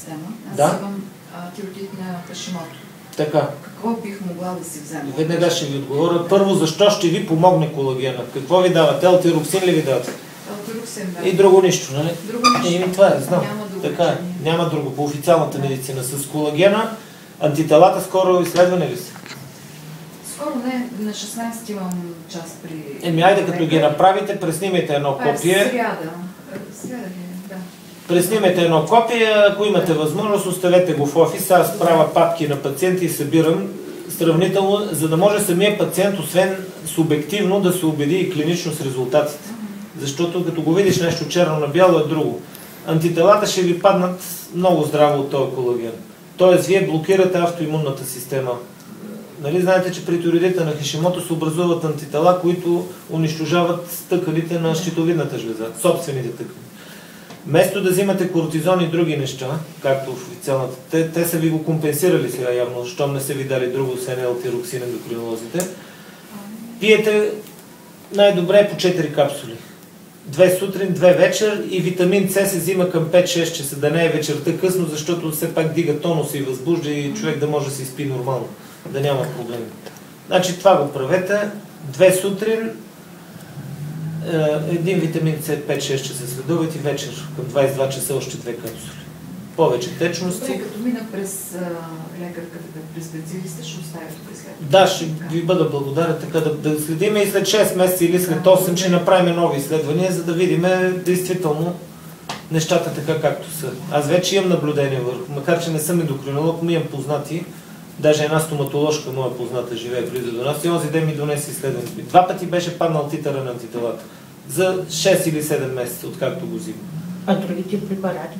система. Аз Да. имам тиреотит на Хашимото. Така. Какво бих могла да си взема? Веднага ще ви отговоря. Първо, защо ще ви помогне колагена? Какво ви дават? Елтироксин ли ви дават? Елтироксин, да. И друго нищо, нали? Друго нищо. И това е, знам. Няма друго Така е. лечение. Няма друго. По официалната медицина. С колагена, антителата скоро изследване ли са? Скоро не, на 16 имам час при... Айде като ги направите, преснимете едно копие. Сряда. Сряда ли? Да. Преснимете едно копие, ако имате възможност, оставете го в офис. Аз правя папки на пациенти и събирам сравнително, за да може самия пациент, освен субективно, да се убеди и клинично с резултатите. Защото като го видиш нещо черно на бяло е друго. Антителата ще ви паднат много здраво от този колаген. Тоест, вие блокирате автоимунната система. Нали знаете, че при тиреоидита на Хашимото се образуват антитела, които унищожават тъканите на щитовидната жлеза, собствените тъкани. Вместо да взимате кортизон и други неща, както в официалната, те са ви го компенсирали сега явно, щом не са ви дали друго, освен елтироксин ендокринолозите. Пиете най-добре по 4 капсули. 2 сутрин, 2 вечер и витамин С се взима към 5-6 часа, да не е вечерта късно, защото все пак дига тонуса и възбужда и човек да може да се изпи нормално, да няма проблеми. Значи това го правете, 2 сутрин, един витамин С 5-6 часа следобед и вечер към 22 часа още 2 капсули. Повече течности. Добре, като мина през лекарката, през специалиста, ще оставя през лекарката. Да, ще ви бъда благодарен така да следим и след 6 месеца или след 8 ще направим нови изследвания, за да видим действително нещата така както са. Аз вече имам наблюдение върху, макар че не съм ендокринолог, но имам познати, даже една стоматоложка моя позната живее близо до нас и онзи ден ми донесе изследване. 2 пъти беше паднал титъра на антителата. За 6 или 7 месеца, откакто го взимам. А другите препарати